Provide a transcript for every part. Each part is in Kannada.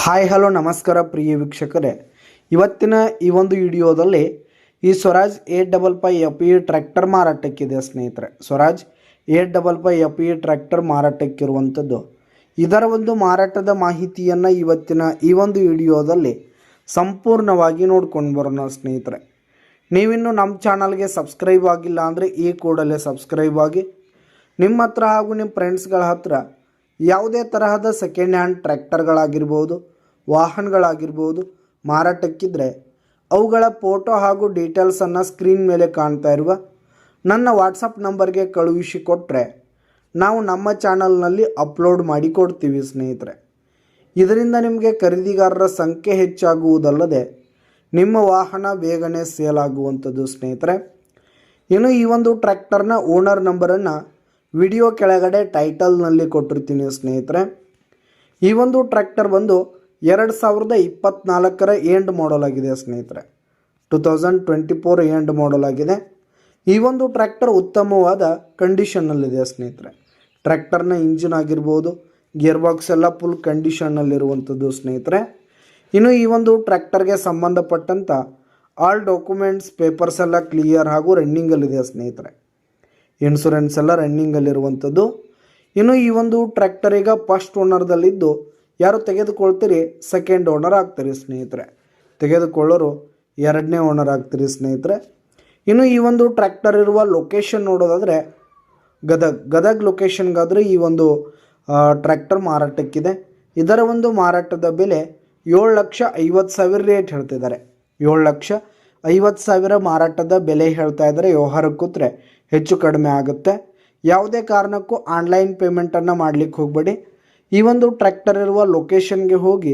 ಹಾಯ್ ಹಲೋ ನಮಸ್ಕಾರ ಪ್ರಿಯ ವೀಕ್ಷಕರೇ, ಇವತ್ತಿನ ಈ ಒಂದು ವಿಡಿಯೋದಲ್ಲಿ ಈ ಸ್ವರಾಜ್ 855 FE ಟ್ರ್ಯಾಕ್ಟರ್ ಮಾರಾಟಕ್ಕಿದೆ ಸ್ನೇಹಿತರೆ. ಸ್ವರಾಜ್ 855 FE ಟ್ರ್ಯಾಕ್ಟರ್ ಮಾರಾಟಕ್ಕಿರುವಂಥದ್ದು. ಇದರ ಒಂದು ಮಾರಾಟದ ಮಾಹಿತಿಯನ್ನು ಇವತ್ತಿನ ಈ ಒಂದು ವಿಡಿಯೋದಲ್ಲಿ ಸಂಪೂರ್ಣವಾಗಿ ನೋಡ್ಕೊಂಡು ಬರೋಣ ಸ್ನೇಹಿತರೆ. ನೀವಿನ್ನು ನಮ್ಮ ಚಾನಲ್ಗೆ ಸಬ್ಸ್ಕ್ರೈಬ್ ಆಗಿಲ್ಲ ಅಂದರೆ ಈ ಕೂಡಲೇ ಸಬ್ಸ್ಕ್ರೈಬ್ ಆಗಿ, ನಿಮ್ಮ ಹತ್ರ ಹಾಗೂ ನಿಮ್ಮ ಫ್ರೆಂಡ್ಸ್ಗಳ ಹತ್ರ ಯಾವುದೇ ತರಹದ ಸೆಕೆಂಡ್ ಹ್ಯಾಂಡ್ ಟ್ರ್ಯಾಕ್ಟರ್ಗಳಾಗಿರ್ಬೋದು, ವಾಹನಗಳಾಗಿರ್ಬೋದು ಮಾರಾಟಕ್ಕಿದ್ರೆ ಅವುಗಳ ಫೋಟೋ ಹಾಗೂ ಡೀಟೇಲ್ಸನ್ನು ಸ್ಕ್ರೀನ್ ಮೇಲೆ ಕಾಣ್ತಾ ಇರುವ ನನ್ನ ವಾಟ್ಸಪ್ ನಂಬರ್ಗೆ ಕಳುಹಿಸಿಕೊಟ್ರೆ ನಾವು ನಮ್ಮ ಚಾನಲ್ನಲ್ಲಿ ಅಪ್ಲೋಡ್ ಮಾಡಿ ಕೊಡ್ತೀವಿ ಸ್ನೇಹಿತರೆ. ಇದರಿಂದ ನಿಮಗೆ ಖರೀದಿಗಾರರ ಸಂಖ್ಯೆ ಹೆಚ್ಚಾಗುವುದಲ್ಲದೆ ನಿಮ್ಮ ವಾಹನ ಬೇಗನೆ ಸೇಲ್ ಆಗುವಂಥದ್ದು ಸ್ನೇಹಿತರೆ. ಇನ್ನು ಈ ಒಂದು ಟ್ರ್ಯಾಕ್ಟರ್ನ ಓನರ್ ನಂಬರನ್ನು ವಿಡಿಯೋ ಕೆಳಗಡೆ ಟೈಟಲ್ನಲ್ಲಿ ಕೊಟ್ಟಿರ್ತೀನಿ ಸ್ನೇಹಿತರೆ. ಈ ಒಂದು ಟ್ರ್ಯಾಕ್ಟರ್ ಬಂದು 2024 ಎಂಡ್ ಮಾಡಲ್ ಆಗಿದೆ ಸ್ನೇಹಿತರೆ. 2024 ಎಂಡ್ ಮಾಡಲ್ ಆಗಿದೆ. ಈ ಒಂದು ಟ್ರ್ಯಾಕ್ಟರ್ ಉತ್ತಮವಾದ ಕಂಡೀಷನ್ನಲ್ಲಿದೆ ಸ್ನೇಹಿತರೆ. ಟ್ರ್ಯಾಕ್ಟರ್ನ ಇಂಜಿನ್ ಆಗಿರ್ಬೋದು, ಗೇರ್ ಬಾಕ್ಸ್ ಎಲ್ಲ ಫುಲ್ ಕಂಡೀಷನ್ನಲ್ಲಿರುವಂಥದ್ದು ಸ್ನೇಹಿತರೆ. ಇನ್ನು ಈ ಒಂದು ಟ್ರ್ಯಾಕ್ಟರ್ಗೆ ಸಂಬಂಧಪಟ್ಟಂಥ ಆಲ್ ಡಾಕ್ಯುಮೆಂಟ್ಸ್ ಪೇಪರ್ಸ್ ಎಲ್ಲ ಕ್ಲಿಯರ್ ಹಾಗೂ ರನ್ನಿಂಗಲ್ಲಿದೆ ಸ್ನೇಹಿತರೆ. ಇನ್ಶೂರೆನ್ಸ್ ಎಲ್ಲ ರನ್ನಿಂಗಲ್ಲಿರುವಂಥದ್ದು. ಇನ್ನು ಈ ಒಂದು ಟ್ರ್ಯಾಕ್ಟರ್ ಈಗ ಫಸ್ಟ್ ಓನರ್ದಲ್ಲಿದ್ದು ಯಾರು ತೆಗೆದುಕೊಳ್ತೀರಿ ಸೆಕೆಂಡ್ ಓನರ್ ಆಗ್ತೀರಿ ಸ್ನೇಹಿತರೆ. ತೆಗೆದುಕೊಳ್ಳೋರು ಎರಡನೇ ಓನರ್ ಆಗ್ತೀರಿ ಸ್ನೇಹಿತರೆ. ಇನ್ನು ಈ ಒಂದು ಟ್ರ್ಯಾಕ್ಟರ್ ಇರುವ ಲೊಕೇಶನ್ ನೋಡೋದಾದರೆ ಗದಗ್ ಲೊಕೇಶನ್ಗಾದರೆ ಈ ಒಂದು ಟ್ರ್ಯಾಕ್ಟರ್ ಮಾರಾಟಕ್ಕಿದೆ. ಇದರ ಒಂದು ಮಾರಾಟದ ಬೆಲೆ 7,50,000 ರೇಟ್ ಹೇಳ್ತಿದ್ದಾರೆ. 7,50,000 ಮಾರಾಟದ ಬೆಲೆ ಹೇಳ್ತಾ ಇದ್ದಾರೆ. ವ್ಯವಹಾರಕ್ಕೆ ಕೂತ್ರೆ ಹೆಚ್ಚು ಕಡಿಮೆ ಆಗುತ್ತೆ. ಯಾವುದೇ ಕಾರಣಕ್ಕೂ ಆನ್ಲೈನ್ ಪೇಮೆಂಟನ್ನು ಮಾಡಲಿಕ್ಕೆ ಹೋಗಬೇಡಿ. ಈ ಒಂದು ಟ್ರ್ಯಾಕ್ಟರ್ ಇರುವ ಲೊಕೇಶನ್ಗೆ ಹೋಗಿ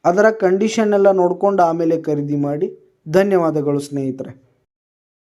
ಅದರ ಕಂಡೀಷನ್ ಎಲ್ಲ ನೋಡಿಕೊಂಡು ಆಮೇಲೆ ಖರೀದಿ ಮಾಡಿ. ಧನ್ಯವಾದಗಳು ಸ್ನೇಹಿತರೆ.